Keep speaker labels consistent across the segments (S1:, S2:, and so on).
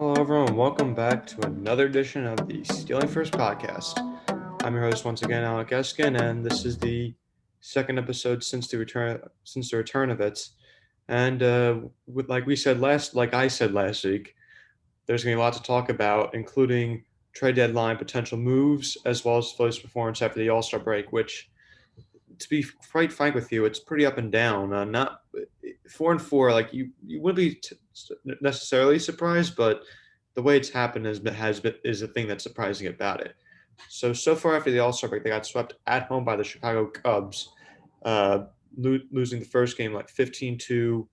S1: Hello, everyone. Welcome back to another edition of the Stealing First podcast. I'm your host once again, Alec Eskin, and this is the second episode since the return of it. And like I said last week, there's going to be a lot to talk about, including trade deadline potential moves, as well as Phillies' performance after the All Star break. Which, to be quite frank with you, it's pretty up and down. Not 4-4, like you wouldn't be necessarily surprised, but the way it's happened is the thing that's surprising about it. So far after the All Star break, they got swept at home by the Chicago Cubs, uh, losing the first game like 15-2,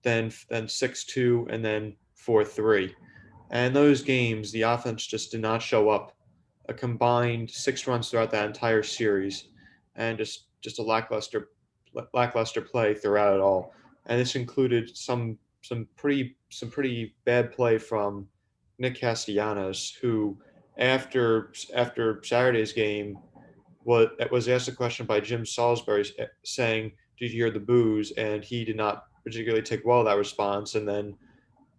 S1: then 6-2, and then 4-3. And those games, the offense just did not show up. A combined 6 runs throughout that entire series, and just a lackluster play throughout it all. And this included some pretty bad play from Nick Castellanos, who after Saturday's game was asked a question by Jim Salisbury saying, "Did you hear the boos?" And he did not particularly take well that response. And then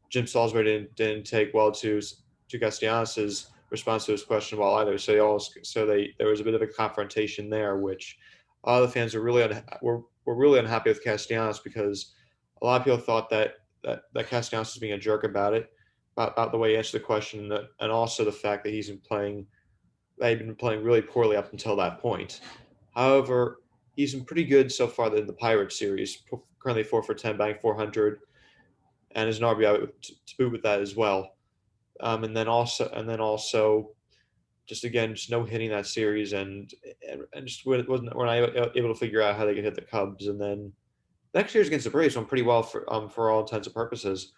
S1: Jim Salisbury didn't take well to Castellanos's response to his question well either. There was a bit of a confrontation there, which a lot of the fans were really unhappy with Castellanos because a lot of people thought that Castellanos was being a jerk about it, about the way he answered the question, and also the fact that he'd been playing really poorly up until that point. However, he's been pretty good so far in the Pirates series. Currently 4 for 10, batting 400, and is an RBI to boot with that as well. And then also, just no hitting that series, and just we're not able to figure out how they could hit the Cubs. And then next series against the Braves went pretty well for all intents and purposes.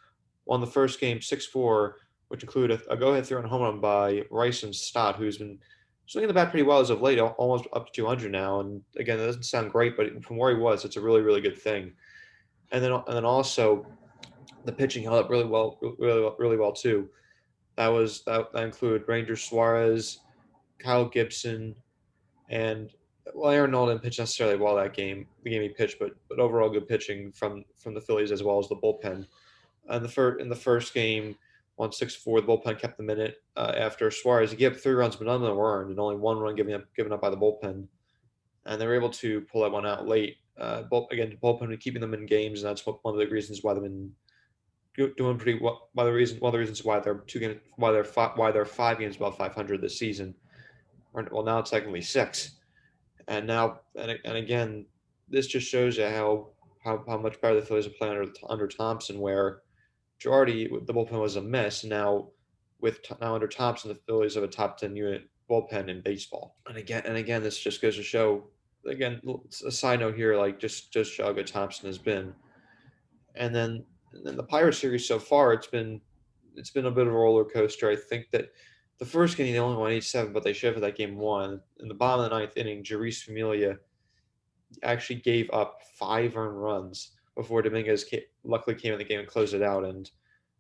S1: Won the first game 6-4, which included a go-ahead throw and home run by Ryson Stott, who's been swinging the bat pretty well as of late, almost up to 200 now. And again, that doesn't sound great, but from where he was, it's a really, really good thing. And then also the pitching held up really well too. That included Ranger Suarez, Kyle Gibson, and well, Aaron Nola didn't pitch necessarily well that game. The game he pitched, but overall good pitching from the Phillies as well as the bullpen. In the first game, on 6-4, the bullpen kept them in it. After Suarez, he gave up 3 runs, but none of them were earned, and only 1 run given up by the bullpen. And they were able to pull that one out late. Again, the bullpen keeping them in games, and that's one of the reasons why they've been doing pretty well. One of the reasons why they're 2 games, why they're 5 games above 500 this season. Well, now it's technically 6, and again, this just shows you how much better the Phillies are playing under Thompson, where majority the bullpen was a mess. Now under Thompson, the Phillies have a top 10 unit bullpen in baseball. And again, this just goes to show. Again, a side note here, like just how good Thompson has been. And then the Pirates series so far, it's been a bit of a roller coaster. I think that the first game they only won 8-7, but they should have had that game won. In the bottom of the ninth inning, Jeurys Familia actually gave up 5 earned runs before Dominguez luckily came in the game and closed it out. And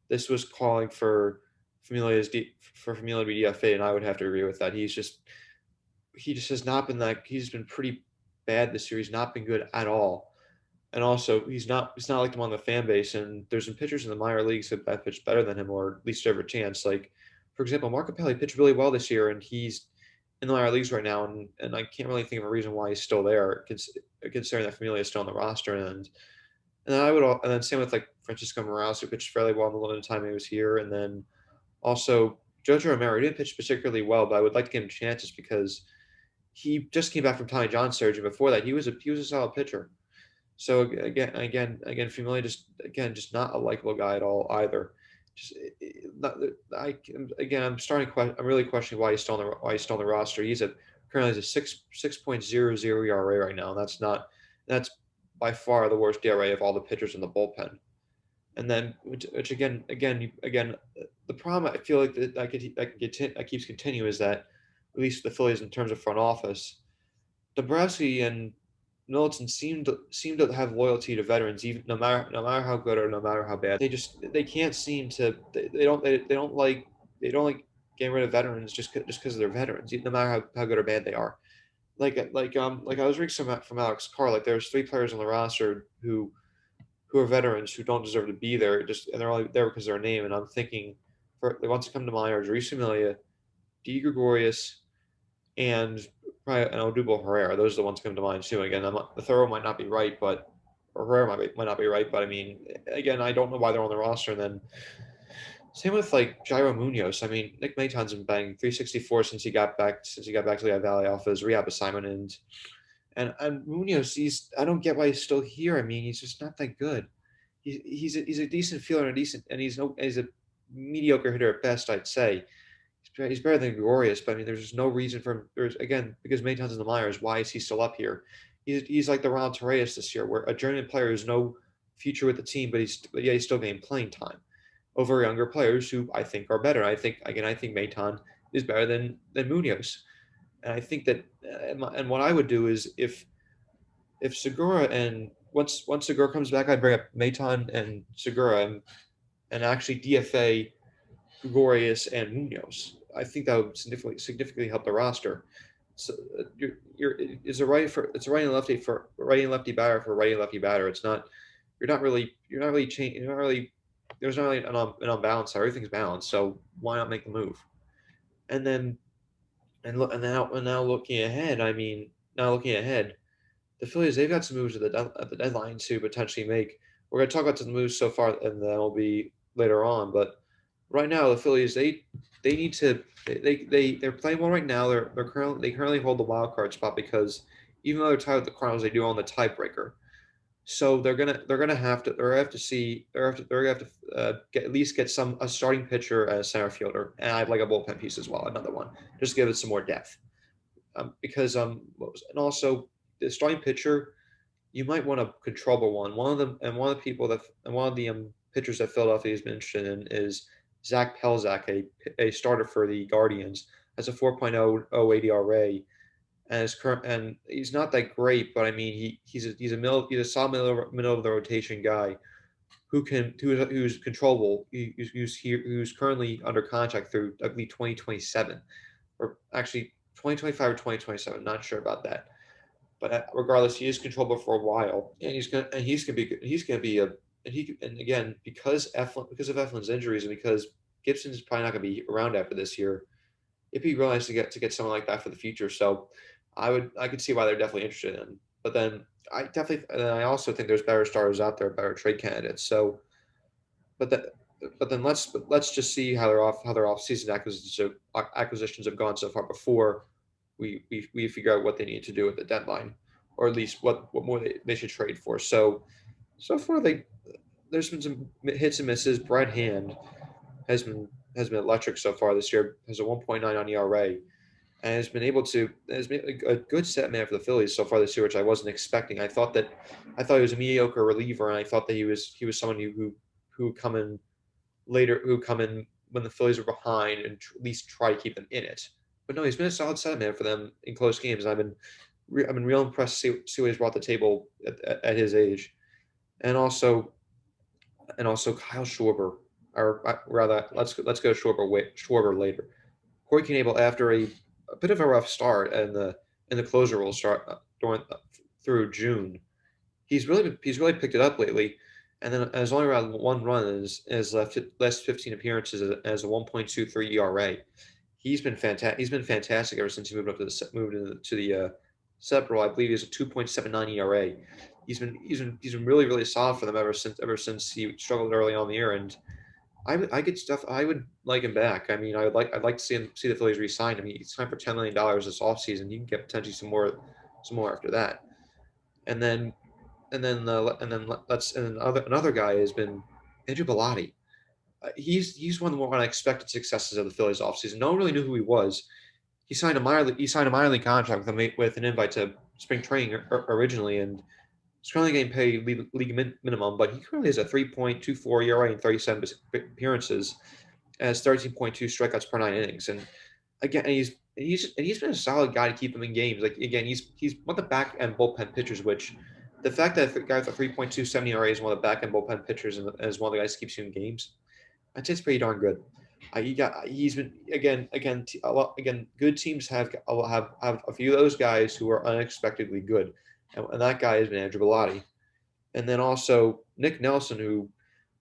S1: this was calling for Familia to be DFA, and I would have to agree with that. He just has not been that. He's been pretty bad this year. He's not been good at all. And also, he's not like him on the fan base. And there's some pitchers in the minor leagues that pitched better than him, or at least have a chance. Like, for example, Marco Pelli pitched really well this year, and he's in the minor leagues right now. And I can't really think of a reason why he's still there, considering that Familia is still on the roster. And then same with like Francisco Morales, who pitched fairly well in the limited time he was here. And then also Jojo Romero didn't pitch particularly well, but I would like to give him chances because he just came back from Tommy John surgery. Before that, he was a solid pitcher. So again, Familia just not a likable guy at all either. Just not, I again, I'm really questioning why he's still on the roster. Currently has a 6.00 ERA right now. And that's by far the worst ERA of all the pitchers in the bullpen. And then, which again, the problem I feel like that keeps continuing is that at least the Phillies in terms of front office, Dombrowski and Middleton seem to have loyalty to veterans, even no matter how good or no matter how bad. They can't seem to they don't like getting rid of veterans just because they're veterans, no matter how good or bad they are. Like I was reading some from Alex Carr. Like there's 3 players on the roster who are veterans who don't deserve to be there, and they're only there because of their name. And I'm thinking, the ones that come to mind are Jeurys Familia, D. Gregorius, and probably and Odubel Herrera. Those are the ones that come to mind too. Again, the third one might not be right, but or Herrera might not be right. But I mean, again, I don't know why they're on the roster. And then same with like Jairo Munoz. I mean, Nick Maton's been banging 364 since he got back to the Valley off his rehab assignment, and Munoz, I don't get why he's still here. I mean, he's just not that good. He's a decent fielder and a decent and he's a mediocre hitter at best, I'd say. He's better than Gregorius, but I mean, there's just no reason for him. There's again because Maton's in the minors. Why is he still up here? He's like the Ronald Torreyes this year, where a journeyman player has no future with the team, but he's still getting playing time over younger players who I think are better. I think Maton is better than Munoz, and I think that and what I would do is if Segura and once Segura comes back, I'd bring up Maton and Segura and actually DFA Gregorius and Munoz. I think that would significantly help the roster. So you're is a right for it's a righty and lefty batter for a righty and lefty batter. It's not you're not really changing you're not really there's not really an unbalance. Everything's balanced, so why not make the move? And then and now looking ahead, I mean now looking ahead, the Phillies they've got some moves at the deadline to potentially make. We're going to talk about the moves so far, and that'll be later on. But right now, the Phillies they need to they're playing well right now. They currently hold the wild card spot because even though they're tied with the Cardinals, they do own the tiebreaker. So they're gonna have to at least get a starting pitcher as center fielder, and I'd like a bullpen piece as well, another one, just give it some more depth. Because and also the starting pitcher, you might want a controllable one. One of the pitchers that Philadelphia has been interested in is Zach Pelzak, a starter for the Guardians, has a 4.0 ADRA, and his current and he's not that great, but I mean he's a solid middle of the rotation guy who's controllable, who's currently under contract through I believe 2027 or actually 2025 or 2027. Not sure about that. But regardless, he is controllable for a while, and he's gonna be good. He's gonna be a and again because of Eflin's injuries and because Gibson's probably not gonna be around after this year. It'd be real nice to get someone like that for the future. So I could see why they're definitely interested in. But then I also think there's better starters out there, better trade candidates. So but that but then let's just see how their off season acquisitions have gone so far before we figure out what they need to do at the deadline, or at least what more they should trade for. So far there's been some hits and misses. Brad Hand has been electric so far this year. Has a 1.9 on ERA and has been a good set man for the Phillies so far this year, which I wasn't expecting. I thought he was a mediocre reliever, and I thought that he was someone who would come in later, who come in when the Phillies were behind and at least try to keep them in it. But no, he's been a solid set man for them in close games. And I've been real impressed to see what he's brought to the table at his age, and also Kyle Schwarber. Or rather, let's go Schwarber later. Corey Knebel, after a bit of a rough start in the closer role start during through June, he's really picked it up lately, and then has only around one run in his last 15 appearances as a 1.23 ERA. He's been fantastic ever since he moved into the setup role. I believe he has a 2.79 ERA. He's been really solid for them ever since he struggled early on in the year, and I get stuff. I would like him back. I mean, I'd like to see the Phillies re-sign him. He's signed for $10 million this offseason. You can get potentially some more after that. And then another guy has been Andrew Bellotti. He's one of the more unexpected successes of the Phillies offseason. No one really knew who he was. He signed a minor league contract with an invite to spring training originally, and he's currently getting paid league minimum, but he currently has a 3.24 ERA in 37 appearances, and has 13.2 strikeouts per 9 innings. And again, he's been a solid guy to keep him in games. Like again, he's one of the back end bullpen pitchers, which the fact that the guy with a 3.27 ERA is one of the back end bullpen pitchers and is one of the guys who keeps you in games, I'd say it's pretty darn good. He's been again. Good teams have a few of those guys who are unexpectedly good, and that guy has been Andrew Bellotti. And then also Nick Nelson, who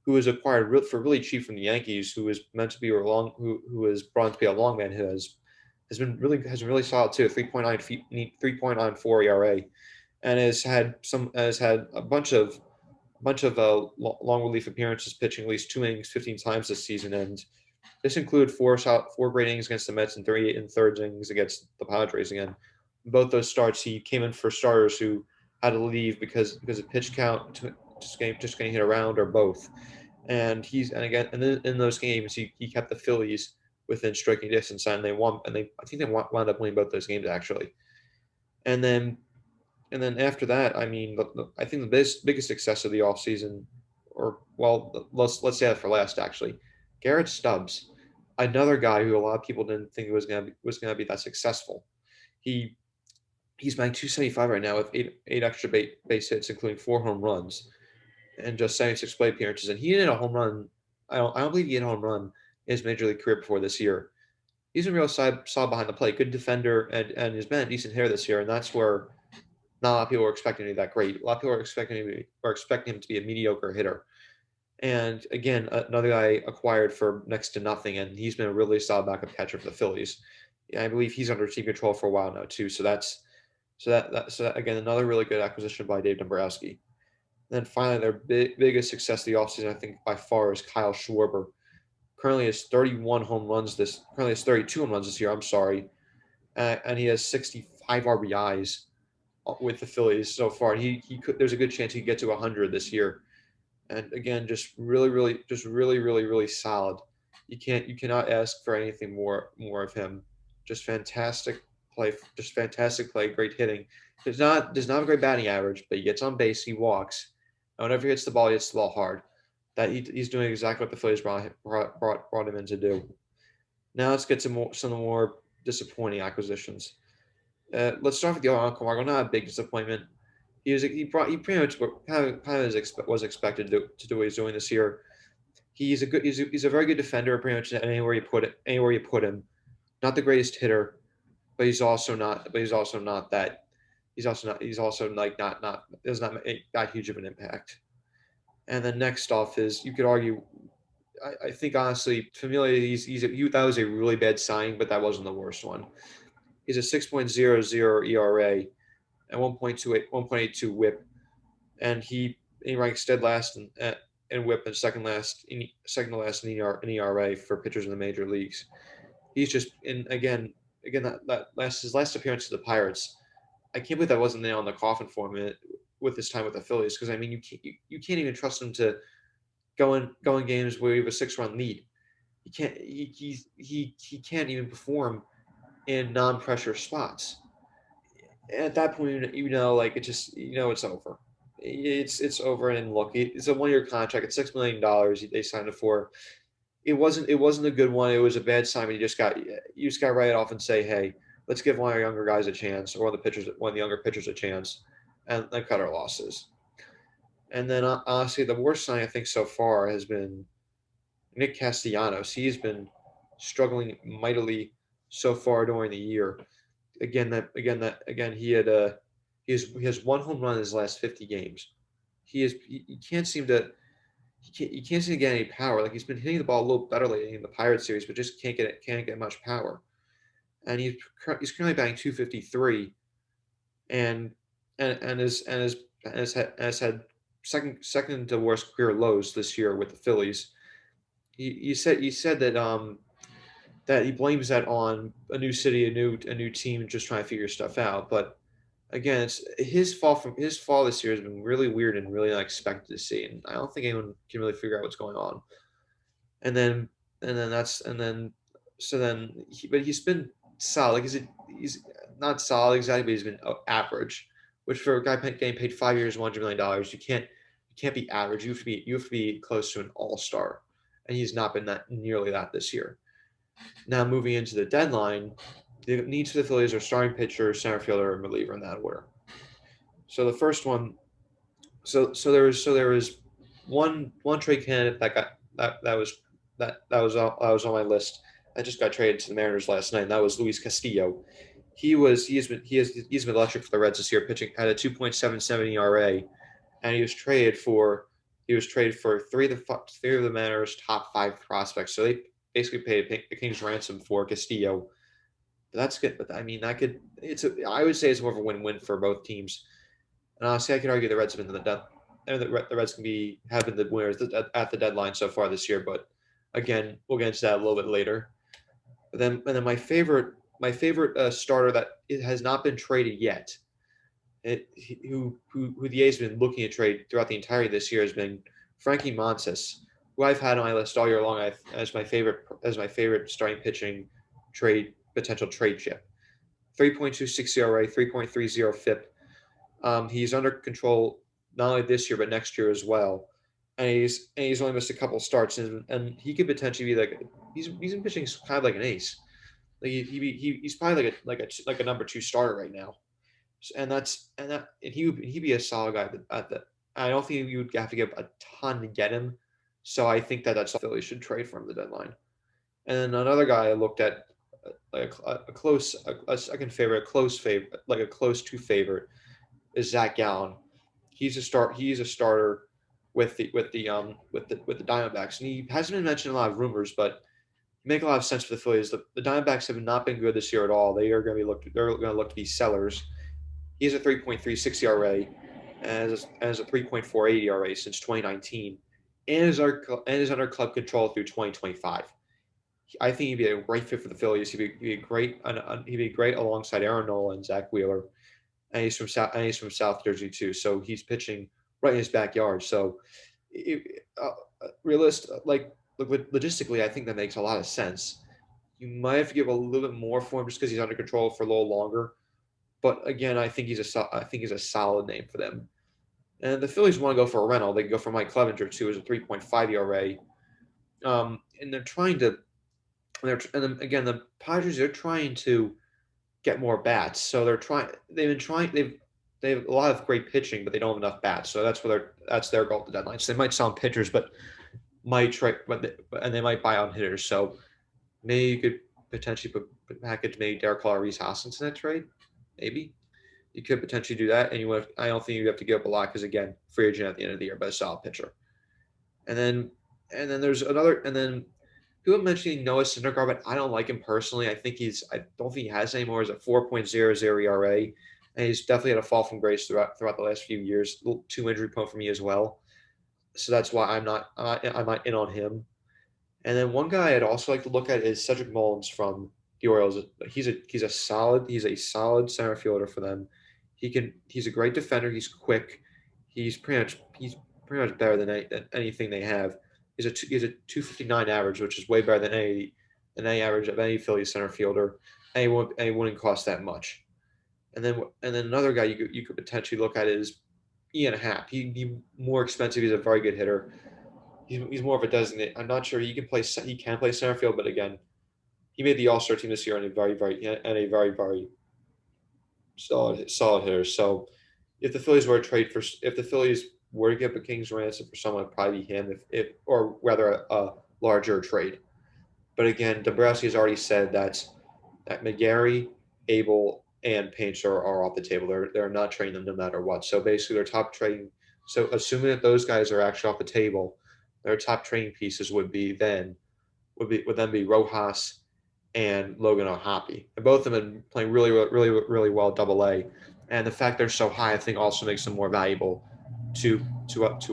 S1: who was acquired for really cheap from the Yankees, who was meant to be who was brought to be a long man, who has been really solid too. 3.94 ERA, and has had a bunch of long relief appearances, pitching at least 2 innings 15 times this season, and this included four great innings against the Mets and 3 and 3rd innings against the Padres again. Both those starts, he came in for starters who had to leave because of pitch count, just getting hit around, or both. And in those games, he kept the Phillies within striking distance, and they won. And I think they wound up winning both those games actually. And then and then after that, I mean, I think the biggest success of the offseason, or well, let's say that for last actually, Garrett Stubbs, another guy who a lot of people didn't think was gonna be that successful. He he's batting 275 right now with eight extra base hits, including 4 home runs and just 76 plate appearances. And he hit a home run. I don't believe he hit a home run in his major league career before this year. He's a real solid behind the plate, good defender, and has been a decent hitter this year. And that's where not a lot of people were expecting him to be that great. A lot of people were expecting him to be a mediocre hitter. And again, another guy acquired for next to nothing, and he's been a really solid backup catcher for the Phillies. Yeah, I believe he's under team control for a while now too. So that again, another really good acquisition by Dave Dombrowski. And then finally, their biggest success of the offseason, I think by far, is Kyle Schwarber. Currently has 32 home runs this year. I'm sorry, and he has 65 RBIs with the Phillies so far. He could. There's a good chance he could get to 100 this year. And again, just really solid. You cannot ask for anything more of him. Just fantastic play, great hitting. Does not have a great batting average, but he gets on base, he walks, and whenever he hits the ball hard. He's doing exactly what the Phillies brought him in to do. Now let's get to some of the more disappointing acquisitions. Let's start with the Camargo. Not a big disappointment. He pretty much was expected to do what he's doing this year. He's a very good defender pretty much anywhere you put him. Not the greatest hitter, but he's also like not does not make that huge of an impact. And then next off is, you could argue, I think honestly, Familia, that was a really bad signing, but that wasn't the worst one. He's a 6.00 ERA and 1.82 WHIP, and he ranks dead last in WHIP and second to last in ERA for pitchers in the major leagues. He's just in again that last his last appearance to the Pirates. I can't believe that wasn't nail on the coffin for him with his time with the Phillies, because I mean you can't even trust him to go in games where you have a 6-run lead. He can't even perform in non-pressure spots. At that point, like it's over. It's over. And look, it's a 1-year contract. It's $6 million they signed it for. It wasn't a good one. It was a bad sign. You just got to write it off and say, hey, let's give one of our younger guys a chance, or one of the younger pitchers a chance, and cut our losses. And then honestly, the worst sign I think so far has been Nick Castellanos. He's been struggling mightily so far during the year. Again, he has 1 home run in his last 50 games. He can't seem to get any power. Like, he's been hitting the ball a little better lately in the Pirates series, but just can't get much power. And he's currently batting 253, and has had second to worst career lows this year with the Phillies. He said that he blames that on a new city, a new team, just trying to figure stuff out. But again, it's his fall this year has been really weird and really unexpected to see, and I don't think anyone can really figure out what's going on. And then and then that's and then so then but he's been solid. Like, he's not solid exactly, but he's been average, which for a guy getting paid 5 years, $100 million, you can't be average. You have to be close to an all-star, and he's not been that nearly that this year. Now moving into the deadline, the needs for the Phillies are starting pitcher, center fielder, and reliever in that order. So the first one, there was one trade candidate that was on my list that just got traded to the Mariners last night, and that was Luis Castillo. He's been electric for the Reds this year, pitching at a 2.77 ERA, and he was traded for He was traded for three of the Mariners' top five prospects. So they basically paid a king's ransom for Castillo. But that's good. But I mean, that could I would say it's more of a win-win for both teams. And honestly, I could argue the Reds have been the Reds can have been the winners at the deadline so far this year. But again, we'll get into that a little bit later. And then my favorite starter that it has not been traded yet, who the A's have been looking to trade throughout the entirety of this year has been Frankie Montas, who I've had on my list all year long as my favorite starting pitching potential trade chip. 3.26 ERA, 3.30 FIP. He's under control not only this year but next year as well. And he's only missed a couple starts, and he could potentially be like he's been pitching kind of like an ace. Like he's probably like a number two starter right now, and he'd be a solid guy at the. I don't think you would have to give a ton to get him, so I think that's Philly should trade for him the deadline. And then another guy I looked at, like a second favorite, a close favorite, like a close two favorite, is Zach Gallen. He's a starter with the Diamondbacks, and he hasn't been mentioned in a lot of rumors, but make a lot of sense for the Phillies. The Diamondbacks have not been good this year at all. They are going to be looked. They're going to look to be sellers. He has a 3.36 ERA and has a 3.48 ERA since 2019, and is under club control through 2025. I think he'd be a great fit for the Phillies. He'd be great alongside Aaron Nola and Zach Wheeler, and he's from South Jersey too. So he's pitching right in his backyard. So, realist logistically, I think that makes a lot of sense. You might have to give a little bit more for him just because he's under control for a little longer. But again, I think he's a solid name for them. And the Phillies want to go for a rental. They can go for Mike Clevenger too, as a 3.5 ERA. And they're trying to. And then again, the Padres are trying to get more bats. So they're trying. They've been trying. They have a lot of great pitching, but they don't have enough bats. So that's their goal at the deadline. So they might sell pitchers, but might trade, and they might buy on hitters. So maybe you could potentially package maybe Derek Carr, Reese Hoskins in that trade. Maybe you could potentially do that, and I don't think you have to give up a lot because again, free agent at the end of the year, but a solid pitcher. And then there's another, and then people mentioning Noah Syndergaard, but I don't like him personally. I don't think he has anymore. He's a 4.00 ERA, and he's definitely had a fall from grace throughout the last few years. A little too injury prone for me as well, so that's why I'm not in on him. And then one guy I'd also like to look at is Cedric Mullins from the Orioles. He's a solid center fielder for them. He's a great defender. He's quick. He's pretty much better than anything they have. He's a 259 average, which is way better than any average of any Phillies center fielder, and he wouldn't cost that much. And then another guy you could potentially look at is Ian Happ. He'd be more expensive. He's a very good hitter. He's more of a designate. I'm not sure he can play center field, but again, he made the All Star team this year and a very very solid hitter. So if the Phillies were to give a king's ransom for someone, it'd probably be him, if or rather a larger trade. But again, Dombrowski has already said that McGarry, Abel, and Painter are off the table. They're not trading them no matter what. So basically, their top trading. So assuming that those guys are actually off the table, their top trading pieces would then be Rojas and Logan O'Hoppe. And both of them have been playing really, really, really well Double A. And the fact they're so high, I think, also makes them more valuable to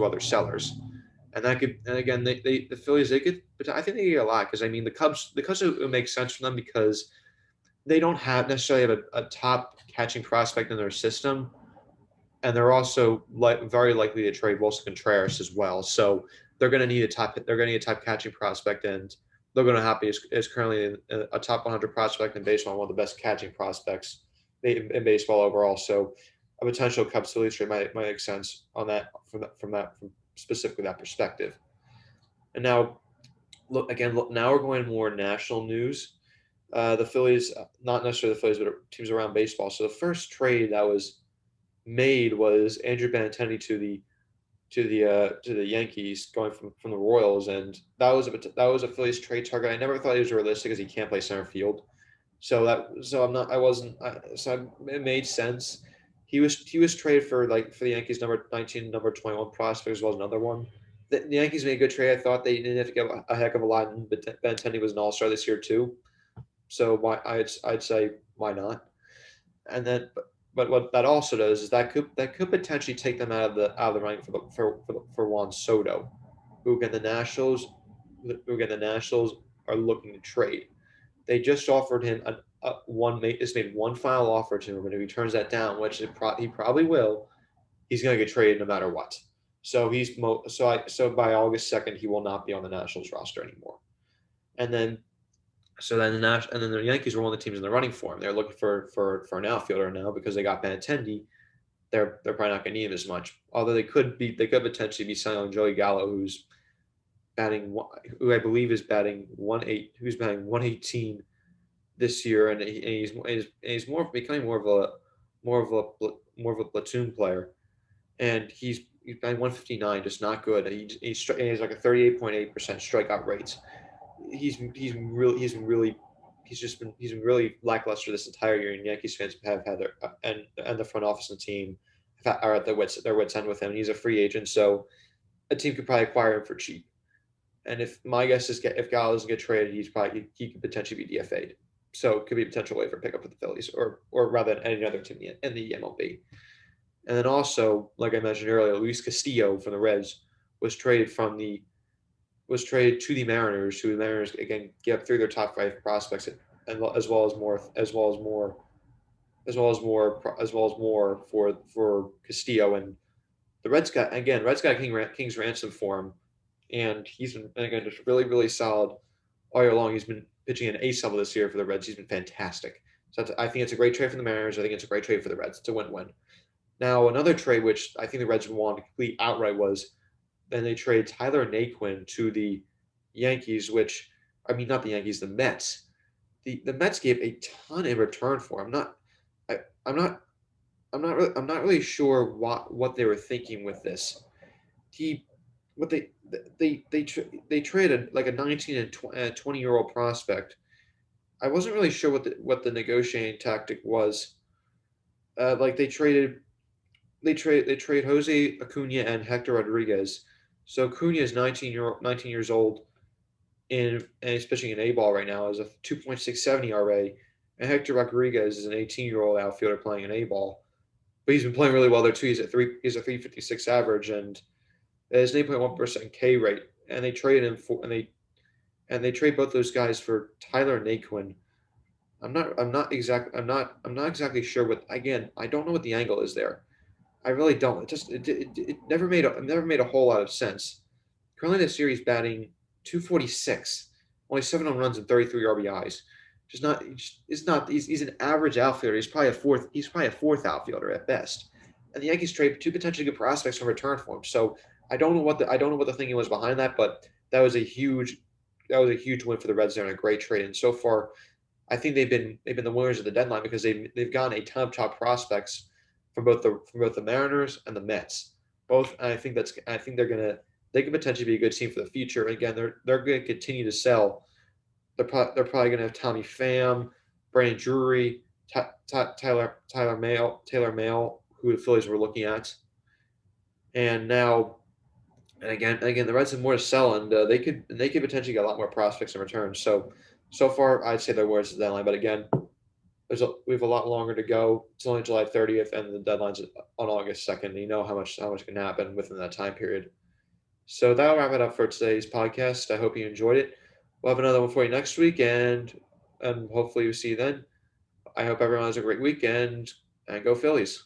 S1: other sellers. And again, the Phillies, but I think they get a lot because I mean the Cubs, it makes sense for them because they don't necessarily have a top catching prospect in their system, and they're also very likely to trade Wilson Contreras as well. So they're going to need a top catching prospect, and Logan O'Hoppe is currently a top 100 prospect in baseball, one of the best catching prospects in baseball overall. So a potential Cubs Phillies trade might make sense on that from specifically that perspective. And now, now we're going more national news. The Phillies, not necessarily the Phillies, but teams around baseball. So the first trade that was made was Andrew Benintendi to the Yankees, going from the Royals, and that was a Phillies trade target. I never thought he was realistic because he can't play center field. So it made sense. He was traded for the Yankees number 19, number 21 prospect as well as another one. the Yankees made a good trade. I thought they didn't have to give a heck of a lot, but Benintendi was an All-Star this year too. So I'd say why not? And then, but what that also does is that could potentially take them out of the running for Juan Soto, who again the Nationals are looking to trade. They just offered him just made one final offer to him, and if he turns that down, which he probably will, he's going to get traded no matter what. So by August 2nd, he will not be on the Nationals roster anymore. And then the Yankees were one of the teams in the running for him. They're looking for an outfielder now because they got Benintendi. They're probably not going to need him as much. Although they could potentially be signing Joey Gallo, who I believe is batting 118 this year, and he's becoming more of a platoon player, and he's batting 159, just not good. He has like a 38.8% strikeout rate. He's been really lackluster this entire year, and Yankees fans have had and the front office and team are at their wits end with him. And he's a free agent, so a team could probably acquire him for cheap. And if my guess is if Gallo doesn't get traded, he could potentially be DFA'd. So it could be a potential waiver pickup for the Phillies, or rather than any other team in the MLB. And then also, like I mentioned earlier, Luis Castillo from the Reds was traded to the Mariners, who the Mariners again get up through their top five prospects, and as well as more for Castillo. And the Reds got King's ransom for him, and he's been again just really solid all year long. He's been pitching an ace level this year for the Reds. He's been fantastic. So I think it's a great trade for the Mariners. I think it's a great trade for the Reds. It's a win-win. Now another trade which I think the Reds wanted to complete outright was then they trade Tyler Naquin to the Yankees, not the Yankees, the Mets. The Mets gave a ton in return for him. I'm not I'm not really sure what they were thinking with this. He what they traded like a 19 and 20-year-old prospect. I wasn't really sure what the negotiating tactic was. Like they trade Jose Acuna and Hector Rodriguez. So Acuna is 19 years old and he's pitching an A ball right now as a 2.67 ERA, and Hector Rodriguez is an 18-year-old outfielder playing an A ball. But he's been playing really well there too. He's a 356 average and his 8.1% K rate. And they trade him for and they trade both those guys for Tyler Naquin. I'm not exactly sure what. Again, I don't know what the angle is there. I really don't. It never made a whole lot of sense. Currently, this series batting 246, only 7 home runs and 33 RBIs. Just not. It's not. He's an average outfielder. He's probably a fourth. He's probably a fourth outfielder at best. And the Yankees trade two potentially good prospects in return for him. So I don't know what the thinking was behind that, but that was a huge win for the Reds there and a great trade. And so far, I think they've been the winners of the deadline because they've gotten a ton of top prospects from both the Mariners and the Mets. Both, and I think they could potentially be a good team for the future. Again, they're going to continue to sell. They're probably going to have Tommy Pham, Brandon Drury, Taylor Mail, who the Phillies were looking at, and now. And again, the Reds have more to sell, and they could potentially get a lot more prospects in return. So far, I'd say they're worse than the deadline. But again, we have a lot longer to go. It's only July 30th, and the deadline's on August 2nd. You know how much can happen within that time period. So that'll wrap it up for today's podcast. I hope you enjoyed it. We'll have another one for you next week, and hopefully we'll see you then. I hope everyone has a great weekend, and go Phillies.